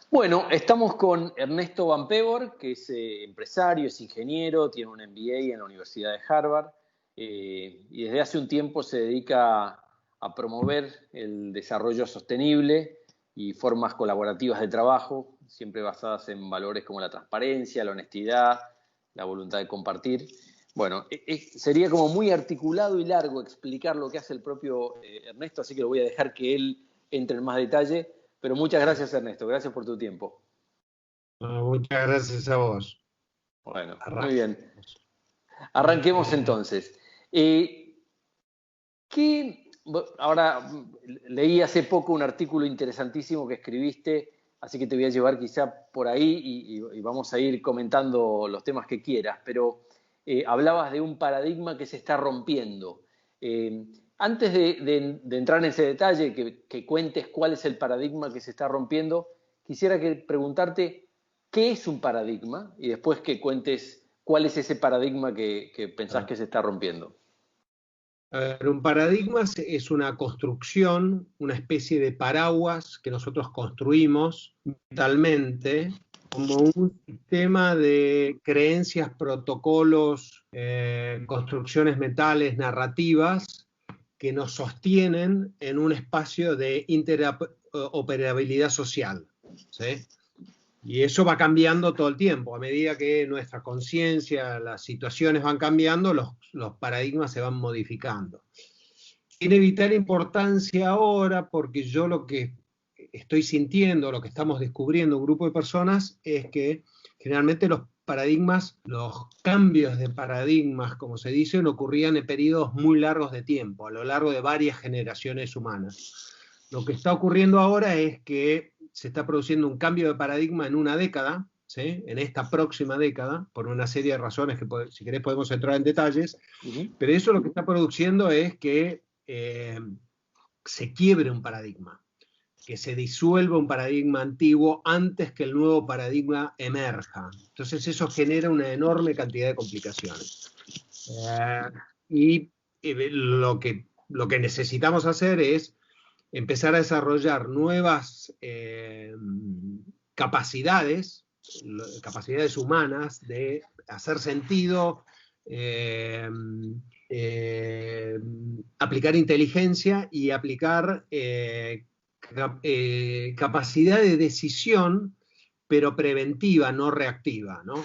Bueno, estamos con Ernesto Van Pevoort, que es empresario, es ingeniero, tiene un MBA en la Universidad de Harvard y desde hace un tiempo se dedica a promover el desarrollo sostenible y formas colaborativas de trabajo, siempre basadas en valores como la transparencia, la honestidad, la voluntad de compartir. Bueno, sería como muy articulado y largo explicar lo que hace el propio Ernesto, así que lo voy a dejar que él entre en más detalle. Pero muchas gracias, Ernesto. Gracias por tu tiempo. Muchas gracias a vos. Bueno, muy bien. Arrancamos. Arranquemos entonces. Ahora leí hace poco un artículo interesantísimo que escribiste, así que te voy a llevar quizá por ahí y vamos a ir comentando los temas que quieras, pero hablabas de un paradigma que se está rompiendo. Antes de entrar en ese detalle, que cuentes cuál es el paradigma que se está rompiendo, quisiera preguntarte qué es un paradigma y después que cuentes cuál es ese paradigma que pensás que se está rompiendo. A ver, un paradigma es una construcción, una especie de paraguas que nosotros construimos mentalmente como un sistema de creencias, protocolos, construcciones mentales, narrativas que nos sostienen en un espacio de interoperabilidad social, ¿sí? Y eso va cambiando todo el tiempo. A medida que nuestra conciencia, las situaciones van cambiando, los paradigmas se van modificando. Tiene vital importancia ahora porque yo lo que estoy sintiendo, lo que estamos descubriendo un grupo de personas, es que generalmente los paradigmas, los cambios de paradigmas, como se dice, ocurrían en periodos muy largos de tiempo, a lo largo de varias generaciones humanas. Lo que está ocurriendo ahora es que se está produciendo un cambio de paradigma en una década, ¿sí? En esta próxima década, por una serie de razones que si querés podemos entrar en detalles, pero eso lo que está produciendo es que se quiebre un paradigma, que se disuelva un paradigma antiguo antes que el nuevo paradigma emerja. Entonces eso genera una enorme cantidad de complicaciones. Y lo que necesitamos hacer es empezar a desarrollar nuevas capacidades humanas de hacer sentido, aplicar inteligencia y aplicar capacidad de decisión, pero preventiva, no reactiva, ¿no?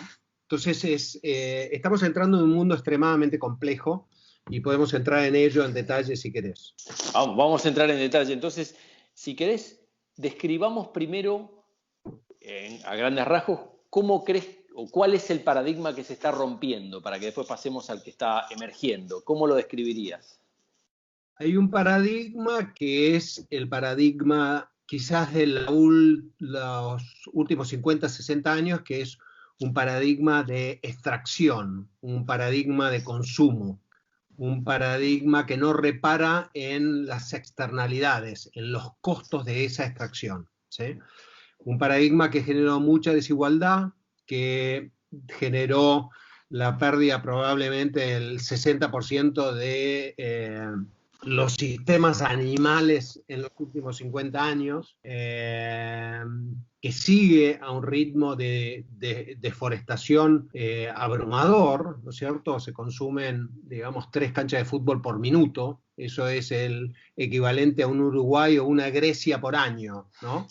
Entonces estamos entrando en un mundo extremadamente complejo y podemos entrar en ello en detalle si querés. Vamos a entrar en detalle. Entonces, si querés, describamos primero, a grandes rasgos, cómo crees o cuál es el paradigma que se está rompiendo para que después pasemos al que está emergiendo. ¿Cómo lo describirías? Hay un paradigma que es el paradigma quizás de los últimos 50, 60 años, que es un paradigma de extracción, un paradigma de consumo, un paradigma que no repara en las externalidades, en los costos de esa extracción, ¿sí? Un paradigma que generó mucha desigualdad, que generó la pérdida probablemente del 60% de los sistemas animales en los últimos 50 años, que sigue a un ritmo de deforestación abrumador, ¿no es cierto? Se consumen, digamos, 3 canchas de fútbol por minuto, eso es el equivalente a un Uruguay o una Grecia por año, ¿no?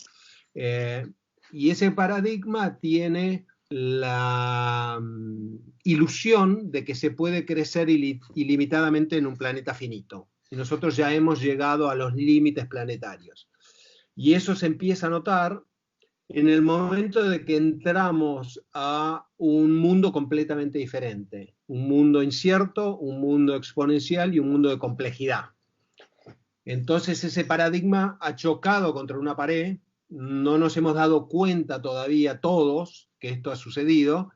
Y ese paradigma tiene la ilusión de que se puede crecer ilimitadamente en un planeta finito. Y nosotros ya hemos llegado a los límites planetarios. Y eso se empieza a notar en el momento de que entramos a un mundo completamente diferente. Un mundo incierto, un mundo exponencial y un mundo de complejidad. Entonces ese paradigma ha chocado contra una pared. No nos hemos dado cuenta todavía todos que esto ha sucedido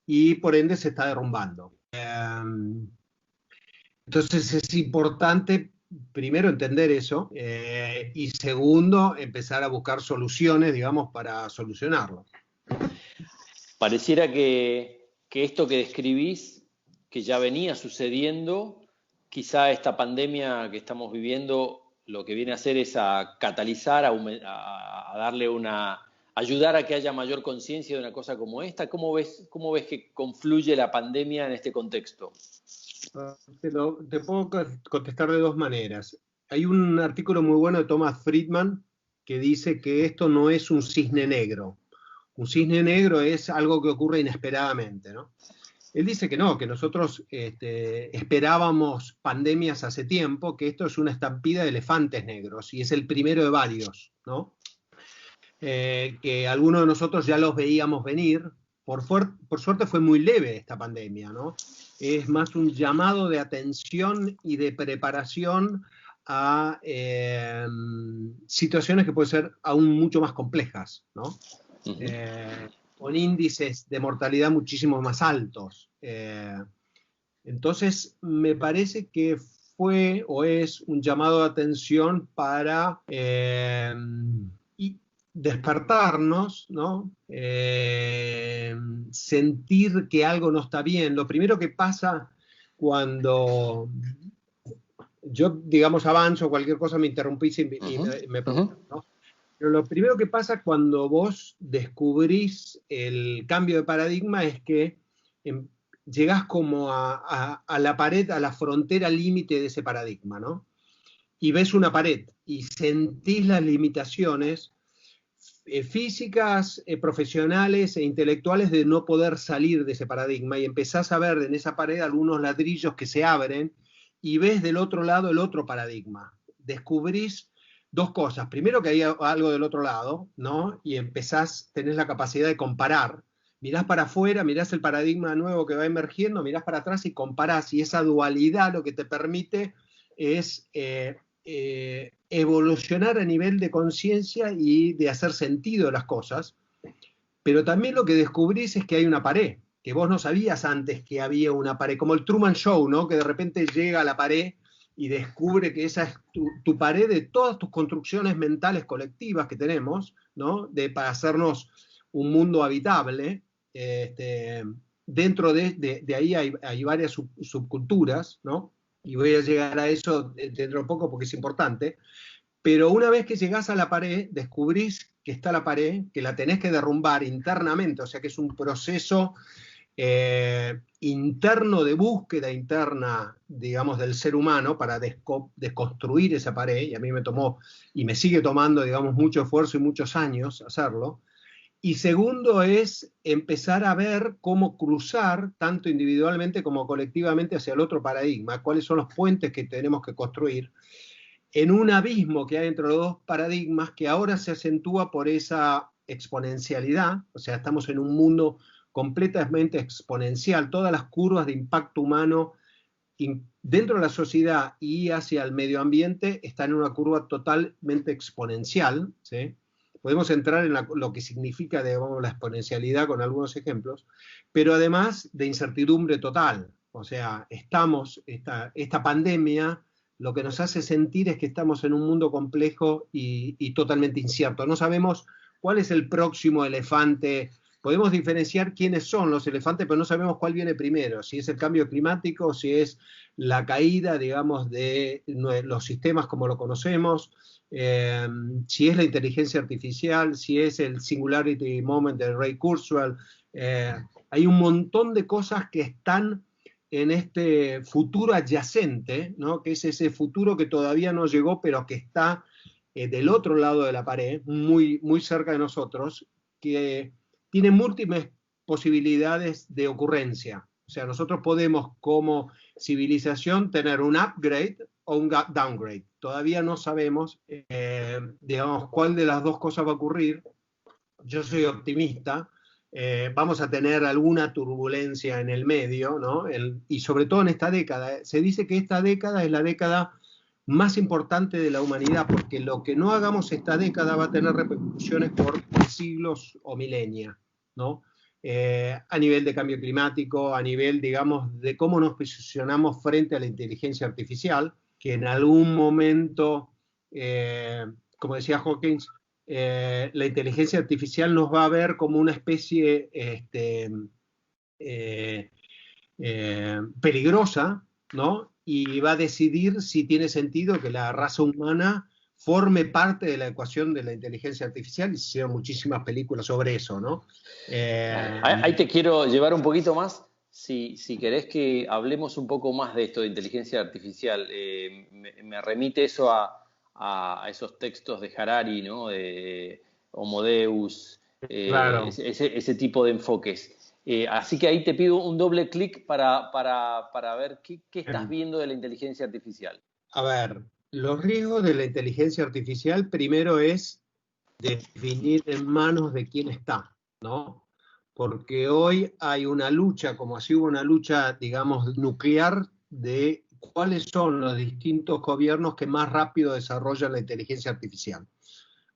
y por ende se está derrumbando. Entonces es importante primero entender eso y segundo empezar a buscar soluciones, digamos, para solucionarlo. Pareciera que esto que describís, que ya venía sucediendo, quizá esta pandemia que estamos viviendo lo que viene a hacer es a catalizar, a darle ayudar a que haya mayor conciencia de una cosa como esta? ¿Cómo ves que confluye la pandemia en este contexto? Te puedo contestar de dos maneras. Hay un artículo muy bueno de Thomas Friedman que dice que esto no es un cisne negro. Un cisne negro es algo que ocurre inesperadamente, ¿no? Él dice que no, que nosotros esperábamos pandemias hace tiempo, que esto es una estampida de elefantes negros y es el primero de varios, ¿no? Que algunos de nosotros ya los veíamos venir. Por suerte fue muy leve esta pandemia, ¿no? Es más un llamado de atención y de preparación a situaciones que pueden ser aún mucho más complejas, ¿no? Con índices de mortalidad muchísimo más altos. Entonces, me parece que fue o es un llamado de atención para despertarnos, ¿no? Sentir que algo no está bien. Lo primero que pasa cuando yo, digamos, avanzo, cualquier cosa me interrumpís y me preguntas, ¿no? Pero lo primero que pasa cuando vos descubrís el cambio de paradigma es que llegás como a la pared, a la frontera límite de ese paradigma, ¿no? Y ves una pared y sentís las limitaciones físicas, profesionales e intelectuales de no poder salir de ese paradigma y empezás a ver en esa pared algunos ladrillos que se abren y ves del otro lado el otro paradigma. Descubrís dos cosas. Primero que hay algo del otro lado, ¿no? Y tenés la capacidad de comparar. Mirás para afuera, mirás el paradigma nuevo que va emergiendo, mirás para atrás y comparás. Y esa dualidad lo que te permite es evolucionar a nivel de conciencia y de hacer sentido de las cosas. Pero también lo que descubrís es que hay una pared, que vos no sabías antes que había una pared, como el Truman Show, ¿no? Que de repente llega a la pared y descubre que esa es tu pared de todas tus construcciones mentales colectivas que tenemos, ¿no? Para hacernos un mundo habitable. Dentro de ahí hay varias subculturas, ¿no? Y voy a llegar a eso dentro de poco porque es importante. Pero una vez que llegás a la pared, descubrís que está la pared, que la tenés que derrumbar internamente, o sea que es un proceso interno de búsqueda interna, digamos, del ser humano para desconstruir esa pared, y a mí me tomó y me sigue tomando, digamos, mucho esfuerzo y muchos años hacerlo. Y segundo es empezar a ver cómo cruzar, tanto individualmente como colectivamente, hacia el otro paradigma, cuáles son los puentes que tenemos que construir en un abismo que hay entre los dos paradigmas que ahora se acentúa por esa exponencialidad, o sea, estamos en un mundo completamente exponencial, todas las curvas de impacto humano dentro de la sociedad y hacia el medio ambiente están en una curva totalmente exponencial, ¿sí? Podemos entrar en lo que significa, digamos, la exponencialidad con algunos ejemplos, pero además de incertidumbre total, o sea, esta pandemia lo que nos hace sentir es que estamos en un mundo complejo y totalmente incierto. No sabemos cuál es el próximo elefante. Podemos diferenciar quiénes son los elefantes, pero no sabemos cuál viene primero, si es el cambio climático, si es la caída, digamos, de los sistemas como lo conocemos, si es la inteligencia artificial, si es el Singularity Moment de Ray Kurzweil. Hay un montón de cosas que están en este futuro adyacente, ¿no? Que es ese futuro que todavía no llegó, pero que está del otro lado de la pared, muy, muy cerca de nosotros, que tiene múltiples posibilidades de ocurrencia. O sea, nosotros podemos como civilización tener un upgrade o un downgrade. Todavía no sabemos, digamos, cuál de las dos cosas va a ocurrir. Yo soy optimista. Vamos a tener alguna turbulencia en el medio, ¿no? Y sobre todo en esta década. Se dice que esta década es la década más importante de la humanidad, porque lo que no hagamos esta década va a tener repercusiones por siglos o milenias, ¿no? A nivel de cambio climático, a nivel, digamos, de cómo nos posicionamos frente a la inteligencia artificial, que en algún momento, como decía Hawkins, la inteligencia artificial nos va a ver como una especie peligrosa, ¿no? Y va a decidir si tiene sentido que la raza humana forme parte de la ecuación de la inteligencia artificial, y se hicieron muchísimas películas sobre eso, ¿no? Ahí te quiero llevar un poquito más. Si querés que hablemos un poco más de esto de inteligencia artificial, me remite eso a esos textos de Harari, ¿no? De Homo Deus, Claro. ese tipo de enfoques. Así que ahí te pido un doble clic para ver qué estás viendo de la inteligencia artificial. A ver, los riesgos de la inteligencia artificial primero es definir en manos de quién está, ¿no? Porque hoy hay una lucha, como así hubo una lucha, digamos, nuclear, de cuáles son los distintos gobiernos que más rápido desarrollan la inteligencia artificial.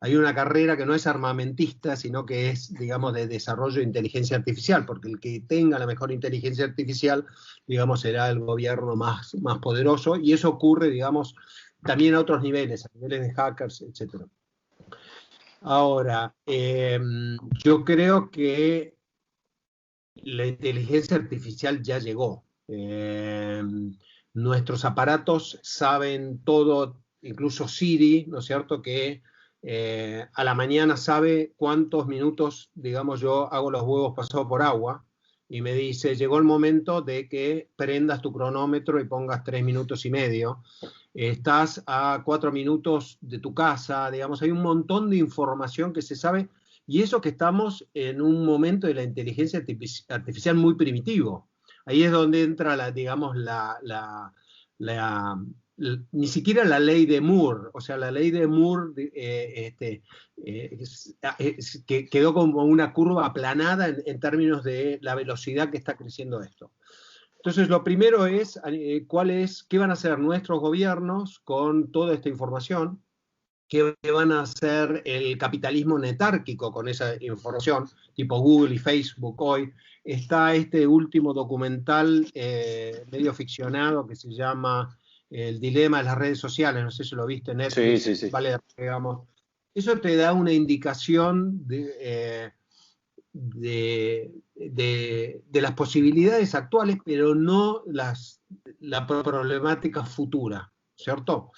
Hay una carrera que no es armamentista, sino que es, digamos, de desarrollo de inteligencia artificial, porque el que tenga la mejor inteligencia artificial, digamos, será el gobierno más poderoso, y eso ocurre, digamos, también a otros niveles, a niveles de hackers, etc. Ahora, yo creo que la inteligencia artificial ya llegó. Nuestros aparatos saben todo, incluso Siri, ¿no es cierto?, que a la mañana sabe cuántos minutos, digamos, yo hago los huevos pasados por agua, y me dice, llegó el momento de que prendas tu cronómetro y pongas 3 minutos y medio. Estás a 4 minutos de tu casa, digamos, hay un montón de información que se sabe, y eso que estamos en un momento de la inteligencia artificial muy primitivo. Ahí es donde entra, digamos, ni siquiera la ley de Moore, o sea, la ley de Moore que quedó como una curva aplanada en términos de la velocidad que está creciendo esto. Entonces, lo primero es, qué van a hacer nuestros gobiernos con toda esta información, qué van a hacer el capitalismo netárquico con esa información, tipo Google y Facebook hoy. Está este último documental medio ficcionado que se llama El dilema de las redes sociales, no sé si lo viste en Netflix, Sí. vale, digamos. Eso te da una indicación de las posibilidades actuales, pero no la problemática futura, ¿cierto?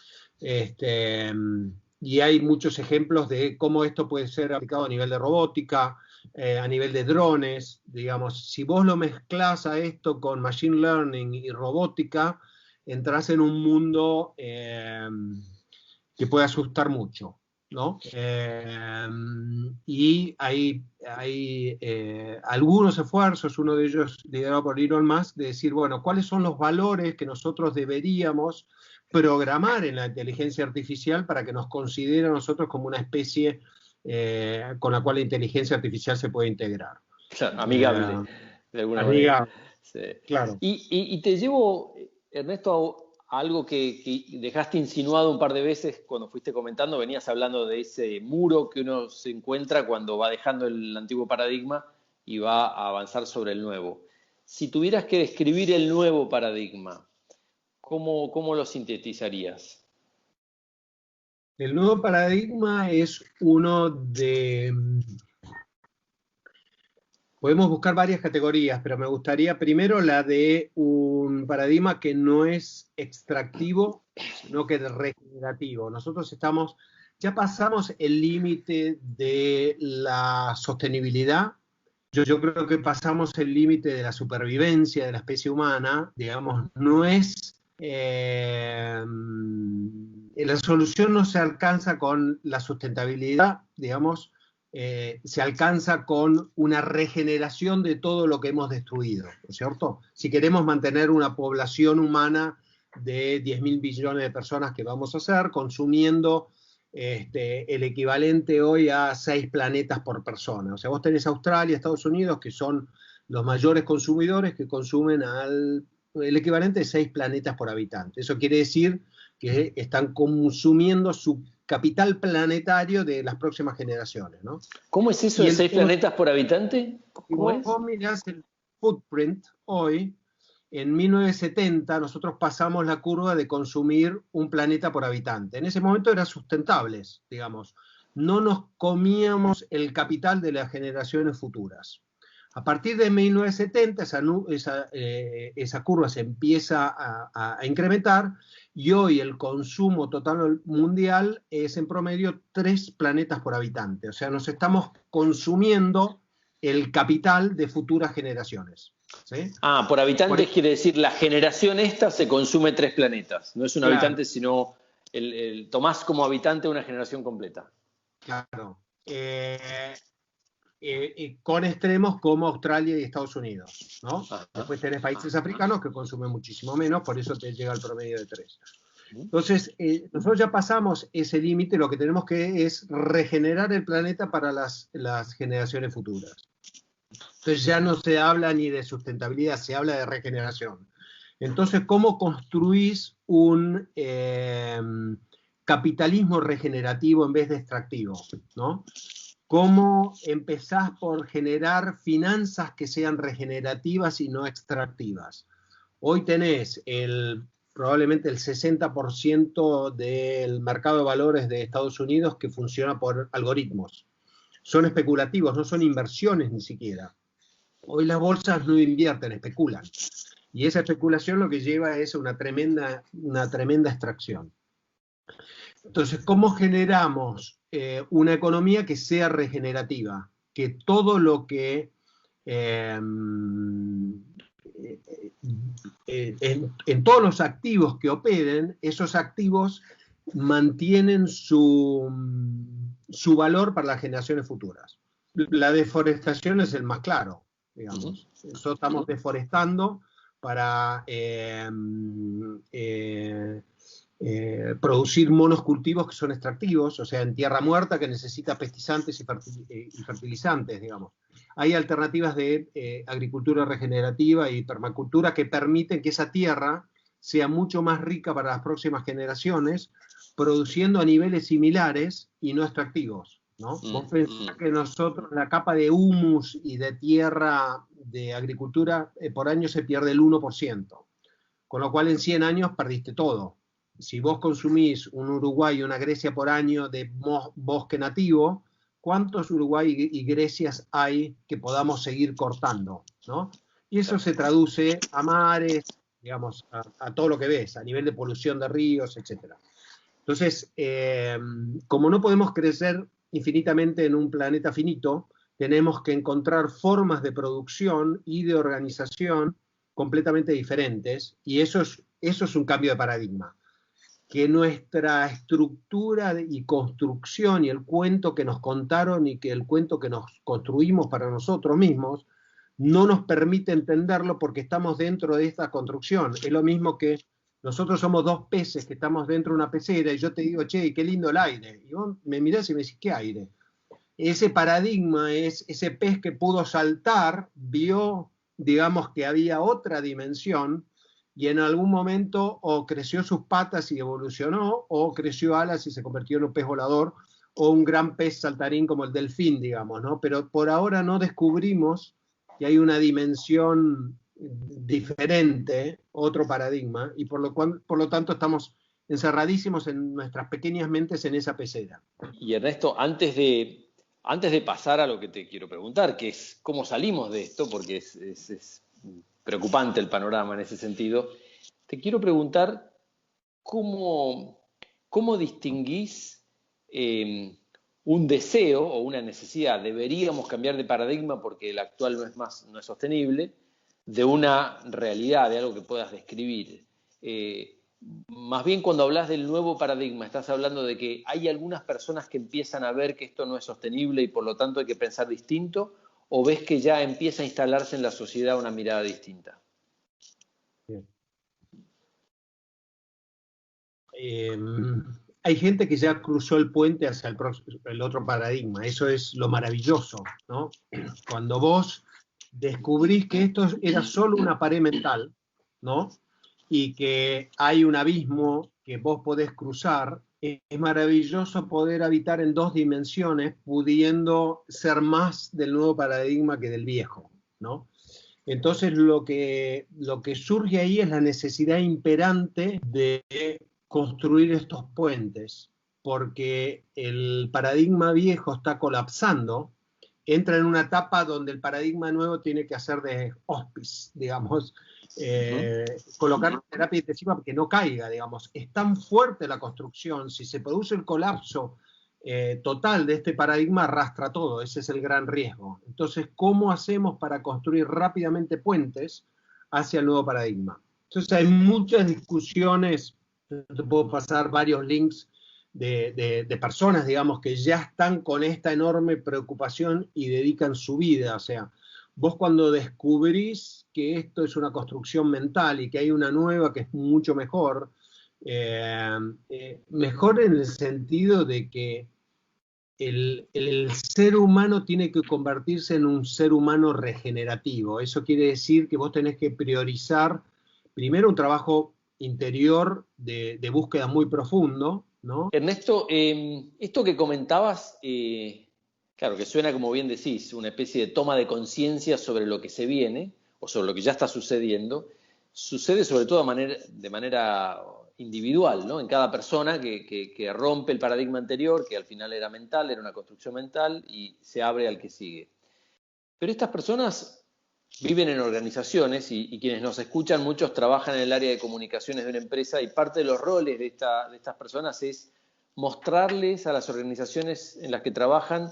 Y hay muchos ejemplos de cómo esto puede ser aplicado a nivel de robótica, a nivel de drones, digamos. Si vos lo mezclás a esto con machine learning y robótica, entras en un mundo que puede asustar mucho, ¿no? Y hay algunos esfuerzos, uno de ellos liderado por Elon Musk, de decir, bueno, ¿cuáles son los valores que nosotros deberíamos programar en la inteligencia artificial para que nos considere a nosotros como una especie con la cual la inteligencia artificial se puede integrar? Claro, amigable, de alguna manera. Amiga, Sí. claro. Y te llevo, Ernesto, a algo que dejaste insinuado un par de veces cuando fuiste comentando, venías hablando de ese muro que uno se encuentra cuando va dejando el antiguo paradigma y va a avanzar sobre el nuevo. Si tuvieras que describir el nuevo paradigma, ¿cómo lo sintetizarías? El nuevo paradigma es uno de... Podemos buscar varias categorías, pero me gustaría primero la de un paradigma que no es extractivo, sino que es regenerativo. Nosotros ya pasamos el límite de la sostenibilidad. Yo creo que pasamos el límite de la supervivencia de la especie humana, digamos, no es... la solución no se alcanza con la sustentabilidad, digamos, se alcanza con una regeneración de todo lo que hemos destruido, ¿no es cierto? Si queremos mantener una población humana de 10.000 billones de personas que vamos a hacer, consumiendo el equivalente hoy a 6 planetas por persona. O sea, vos tenés Australia, Estados Unidos, que son los mayores consumidores, que consumen el equivalente de 6 planetas por habitante. Eso quiere decir que están consumiendo su capital planetario de las próximas generaciones, ¿no? ¿Cómo es eso de 6 planetas por habitante? ¿Cómo es? Vos mirás el footprint hoy, en 1970 nosotros pasamos la curva de consumir un planeta por habitante. En ese momento eran sustentables, digamos. No nos comíamos el capital de las generaciones futuras. A partir de 1970 esa curva se empieza a incrementar y hoy el consumo total mundial es en promedio 3 planetas por habitante. O sea, nos estamos consumiendo el capital de futuras generaciones. ¿Sí? Por habitantes quiere decir la generación esta se consume 3 planetas. No es un habitante, sino tomás como habitante una generación completa. Claro. Con extremos como Australia y Estados Unidos, ¿no? Después tenés países africanos que consumen muchísimo menos, por eso te llega al promedio de 3. Entonces, nosotros ya pasamos ese límite, lo que tenemos que es regenerar el planeta para las generaciones futuras. Entonces ya no se habla ni de sustentabilidad, se habla de regeneración. Entonces, ¿cómo construís un capitalismo regenerativo en vez de extractivo, ¿no? ¿Cómo empezás por generar finanzas que sean regenerativas y no extractivas? Hoy tenés probablemente el 60% del mercado de valores de Estados Unidos que funciona por algoritmos. Son especulativos, no son inversiones ni siquiera. Hoy las bolsas no invierten, especulan. Y esa especulación lo que lleva es una tremenda extracción. Entonces, ¿cómo generamos una economía que sea regenerativa? Que todo lo que en todos los activos que operen, esos activos mantienen su valor para las generaciones futuras. La deforestación es el más claro, digamos. Nosotros estamos deforestando para producir monocultivos que son extractivos, o sea, en tierra muerta que necesita pestizantes y fertilizantes, digamos. Hay alternativas de agricultura regenerativa y permacultura que permiten que esa tierra sea mucho más rica para las próximas generaciones, produciendo a niveles similares y no extractivos, ¿no? Vos pensás que nosotros la capa de humus y de tierra de agricultura por año se pierde el 1%, con lo cual en 100 años perdiste todo. Si vos consumís un Uruguay y una Grecia por año de bosque nativo, ¿cuántos Uruguay y Grecias hay que podamos seguir cortando, ¿no? Y eso se traduce a mares, digamos, a todo lo que ves, a nivel de polución de ríos, etc. Entonces, como no podemos crecer infinitamente en un planeta finito, tenemos que encontrar formas de producción y de organización completamente diferentes, y eso es un cambio de paradigma. Que nuestra estructura y construcción y el cuento que nos contaron y que el cuento que nos construimos para nosotros mismos no nos permite entenderlo porque estamos dentro de esta construcción. Es lo mismo que nosotros somos 2 peces que estamos dentro de una pecera y yo te digo, che, qué lindo el aire. Y vos me mirás y me decís, ¿qué aire? Ese paradigma es ese pez que pudo saltar, vio, digamos, que había otra dimensión y en algún momento o creció sus patas y evolucionó, o creció alas y se convirtió en un pez volador, o un gran pez saltarín como el delfín, digamos, ¿no? Pero por ahora no descubrimos que hay una dimensión diferente, otro paradigma, y por lo tanto estamos encerradísimos en nuestras pequeñas mentes en esa pecera. Y Ernesto, antes de pasar a lo que te quiero preguntar, que es cómo salimos de esto, porque es preocupante el panorama en ese sentido, te quiero preguntar cómo distinguís un deseo o una necesidad, deberíamos cambiar de paradigma porque el actual no es sostenible, de una realidad, de algo que puedas describir. Más bien cuando hablas del nuevo paradigma, estás hablando de que hay algunas personas que empiezan a ver que esto no es sostenible y por lo tanto hay que pensar distinto, ¿o ves que ya empieza a instalarse en la sociedad una mirada distinta? Hay gente que ya cruzó el puente hacia el otro paradigma. Eso es lo maravilloso, ¿no? Cuando vos descubrís que esto era solo una pared mental, ¿no? Y que hay un abismo que vos podés cruzar, es maravilloso poder habitar en 2 dimensiones, pudiendo ser más del nuevo paradigma que del viejo, ¿no? Entonces lo que surge ahí es la necesidad imperante de construir estos puentes, porque el paradigma viejo está colapsando entra en una etapa donde el paradigma nuevo tiene que hacer de hospice, digamos, colocar terapia intensiva para que no caiga, digamos. Es tan fuerte la construcción, si se produce el colapso total de este paradigma, arrastra todo, ese es el gran riesgo. Entonces, ¿cómo hacemos para construir rápidamente puentes hacia el nuevo paradigma? Entonces, hay muchas discusiones, te puedo pasar varios links de personas, digamos, que ya están con esta enorme preocupación y dedican su vida. O sea, vos cuando descubrís que esto es una construcción mental y que hay una nueva que es mucho mejor, mejor en el sentido de que el ser humano tiene que convertirse en un ser humano regenerativo. Eso quiere decir que vos tenés que priorizar primero un trabajo interior de búsqueda muy profundo, ¿no? Ernesto, esto que comentabas, claro, que suena, como bien decís, una especie de toma de conciencia sobre lo que se viene, o sobre lo que ya está sucediendo, sucede sobre todo de manera individual, ¿no? En cada persona que rompe el paradigma anterior, que al final era mental, era una construcción mental, y se abre al que sigue. Pero estas personas viven en organizaciones y quienes nos escuchan, muchos trabajan en el área de comunicaciones de una empresa, y parte de los roles de estas personas es mostrarles a las organizaciones en las que trabajan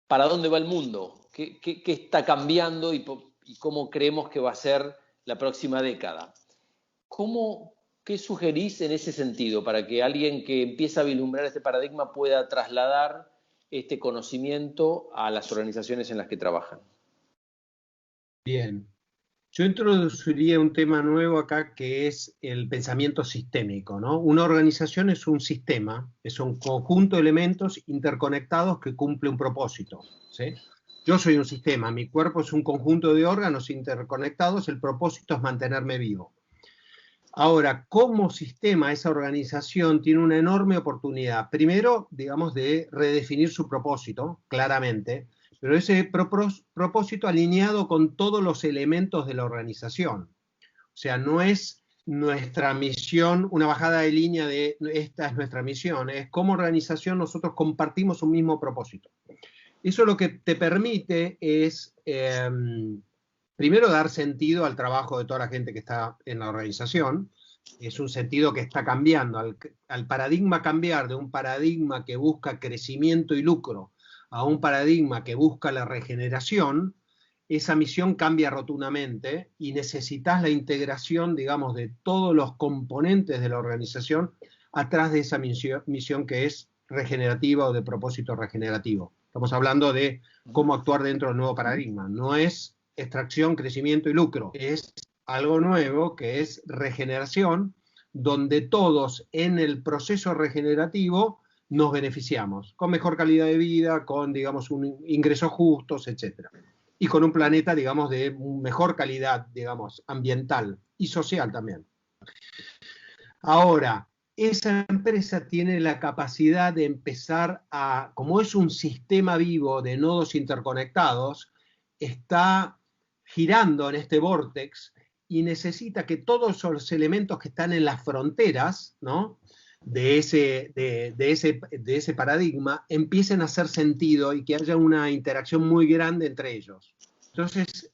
para dónde va el mundo, qué está cambiando y cómo creemos que va a ser la próxima década. ¿Qué sugerís en ese sentido para que alguien que empieza a vislumbrar este paradigma pueda trasladar este conocimiento a las organizaciones en las que trabajan? Bien. Yo introduciría un tema nuevo acá que es el pensamiento sistémico, ¿no? Una organización es un sistema, es un conjunto de elementos interconectados que cumple un propósito, ¿sí? Yo soy un sistema, mi cuerpo es un conjunto de órganos interconectados, el propósito es mantenerme vivo. Ahora, como sistema, esa organización tiene una enorme oportunidad. Primero, digamos, de redefinir su propósito, claramente, pero ese propósito alineado con todos los elementos de la organización. O sea, no es nuestra misión, una bajada de línea de esta es nuestra misión, es como organización nosotros compartimos un mismo propósito. Eso lo que te permite es, primero, dar sentido al trabajo de toda la gente que está en la organización. Es un sentido que está cambiando. Al paradigma cambiar de un paradigma que busca crecimiento y lucro a un paradigma que busca la regeneración, esa misión cambia rotundamente y necesitas la integración, digamos, de todos los componentes de la organización atrás de esa misión que es regenerativa o de propósito regenerativo. Estamos hablando de cómo actuar dentro del nuevo paradigma. No es extracción, crecimiento y lucro. Es algo nuevo que es regeneración, donde todos en el proceso regenerativo nos beneficiamos, con mejor calidad de vida, con, digamos, ingresos justos, etc. Y con un planeta, digamos, de mejor calidad, digamos, ambiental y social también. Ahora, esa empresa tiene la capacidad de empezar a, como es un sistema vivo de nodos interconectados, está girando en este vórtex y necesita que todos esos elementos que están en las fronteras, ¿no?, de ese paradigma empiecen a hacer sentido y que haya una interacción muy grande entre ellos. Entonces,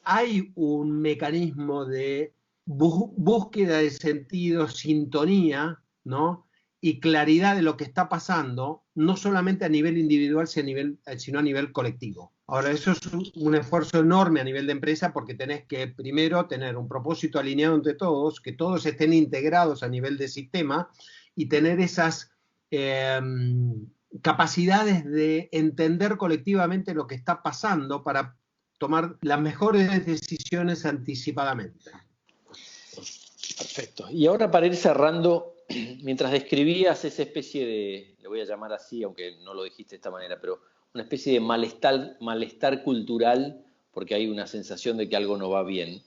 hay un mecanismo de búsqueda de sentido, sintonía, ¿no?, y claridad de lo que está pasando, no solamente a nivel individual, sino a nivel colectivo. Ahora, eso es un esfuerzo enorme a nivel de empresa porque tenés que primero tener un propósito alineado entre todos, que todos estén integrados a nivel de sistema y tener esas capacidades de entender colectivamente lo que está pasando para tomar las mejores decisiones anticipadamente. Perfecto. Y ahora, para ir cerrando, mientras describías esa especie de, le voy a llamar así, aunque no lo dijiste de esta manera, pero una especie de malestar cultural, porque hay una sensación de que algo no va bien.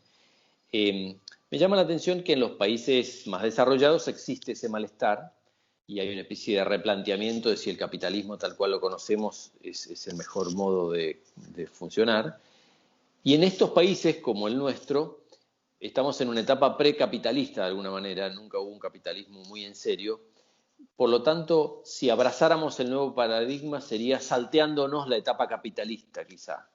Me llama la atención que en los países más desarrollados existe ese malestar y hay una especie de replanteamiento de si el capitalismo tal cual lo conocemos es el mejor modo de funcionar. Y en estos países, como el nuestro, estamos en una etapa precapitalista de alguna manera, nunca hubo un capitalismo muy en serio, Por lo tanto, si abrazáramos el nuevo paradigma, sería salteándonos la etapa capitalista, quizá.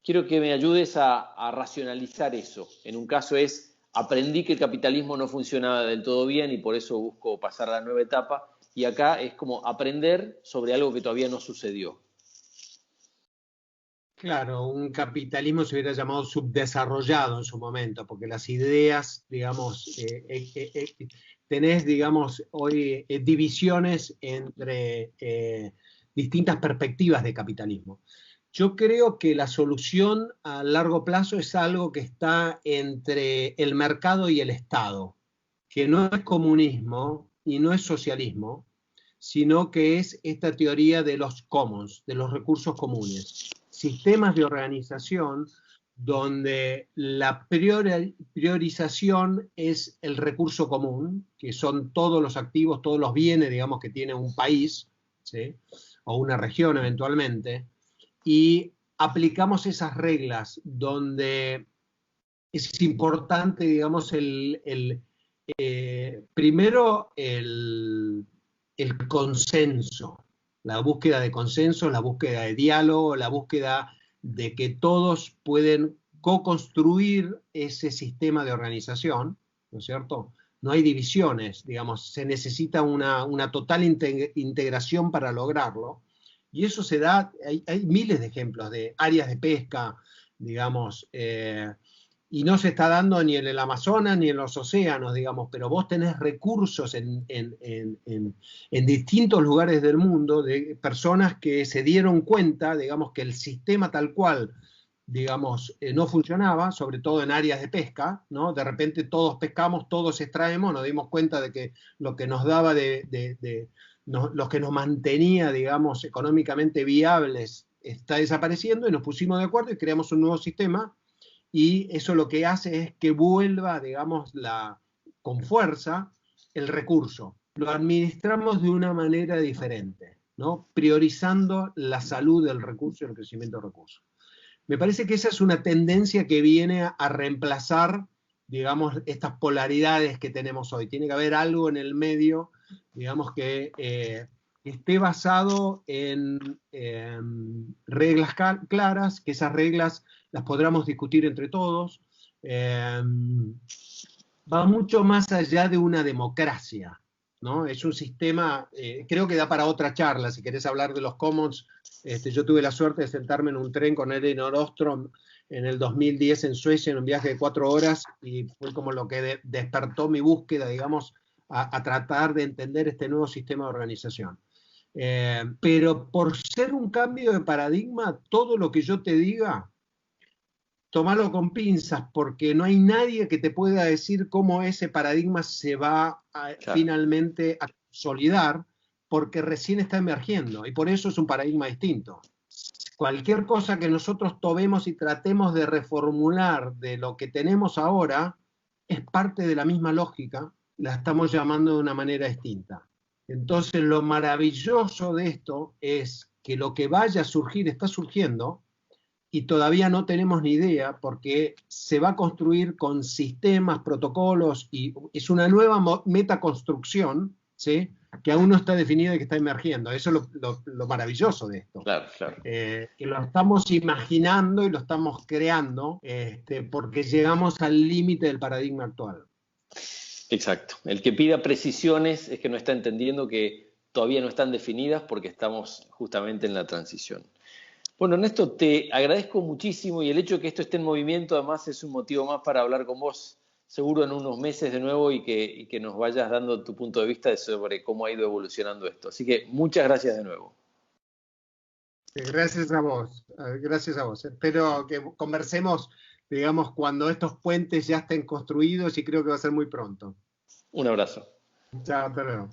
Quiero que me ayudes a racionalizar eso. En un caso es, aprendí que el capitalismo no funcionaba del todo bien y por eso busco pasar a la nueva etapa. Y acá es como aprender sobre algo que todavía no sucedió. Claro, un capitalismo se hubiera llamado subdesarrollado en su momento, porque las ideas, digamos, tenés, digamos, hoy divisiones entre distintas perspectivas de capitalismo. Yo creo que la solución a largo plazo es algo que está entre el mercado y el Estado, que no es comunismo y no es socialismo, sino que es esta teoría de los commons, de los recursos comunes. Sistemas de organización donde la priorización es el recurso común, que son todos los activos, todos los bienes, digamos, que tiene un país, ¿sí? O una región eventualmente, y aplicamos esas reglas donde es importante, digamos, primero el consenso, la búsqueda de consenso, la búsqueda de diálogo, la búsqueda de que todos pueden co-construir ese sistema de organización, ¿no es cierto? No hay divisiones, digamos, se necesita una total integración para lograrlo. Y eso se da, hay miles de ejemplos de áreas de pesca, digamos, y no se está dando ni en el Amazonas ni en los océanos, digamos, pero vos tenés recursos en distintos lugares del mundo de personas que se dieron cuenta, digamos, que el sistema tal cual, digamos, no funcionaba, sobre todo en áreas de pesca, ¿no? De repente todos pescamos, todos extraemos, nos dimos cuenta de que lo que nos daba lo que nos mantenía, digamos, económicamente viables está desapareciendo y nos pusimos de acuerdo y creamos un nuevo sistema. Y eso lo que hace es que vuelva, digamos, con fuerza el recurso. Lo administramos de una manera diferente, ¿no? Priorizando la salud del recurso y el crecimiento del recurso. Me parece que esa es una tendencia que viene a reemplazar, digamos, estas polaridades que tenemos hoy. Tiene que haber algo en el medio, digamos, que esté basado en reglas claras, que esas reglas las podamos discutir entre todos. Va mucho más allá de una democracia, ¿no? Es un sistema, creo que da para otra charla, si querés hablar de los commons. Yo tuve la suerte de sentarme en un tren con Elinor Ostrom en el 2010 en Suecia, en un viaje de 4 horas, y fue como lo que despertó mi búsqueda, digamos, a tratar de entender este nuevo sistema de organización. Pero por ser un cambio de paradigma, todo lo que yo te diga, tomalo con pinzas, porque no hay nadie que te pueda decir cómo ese paradigma se va finalmente a consolidar, porque recién está emergiendo, y por eso es un paradigma distinto. Cualquier cosa que nosotros tomemos y tratemos de reformular de lo que tenemos ahora, es parte de la misma lógica, la estamos llamando de una manera distinta. Entonces, lo maravilloso de esto es que lo que vaya a surgir está surgiendo y todavía no tenemos ni idea porque se va a construir con sistemas, protocolos y es una nueva metaconstrucción, ¿sí? Que aún no está definida y que está emergiendo. Eso es lo maravilloso de esto. Claro, claro. Que lo estamos imaginando y lo estamos creando porque llegamos al límite del paradigma actual. Exacto. El que pida precisiones es que no está entendiendo que todavía no están definidas porque estamos justamente en la transición. Bueno, Ernesto, te agradezco muchísimo y el hecho de que esto esté en movimiento además es un motivo más para hablar con vos seguro en unos meses de nuevo y que nos vayas dando tu punto de vista sobre cómo ha ido evolucionando esto. Así que muchas gracias de nuevo. Gracias a vos, gracias a vos. Espero que conversemos, digamos, cuando estos puentes ya estén construidos y creo que va a ser muy pronto. Un abrazo. Chao, hasta luego.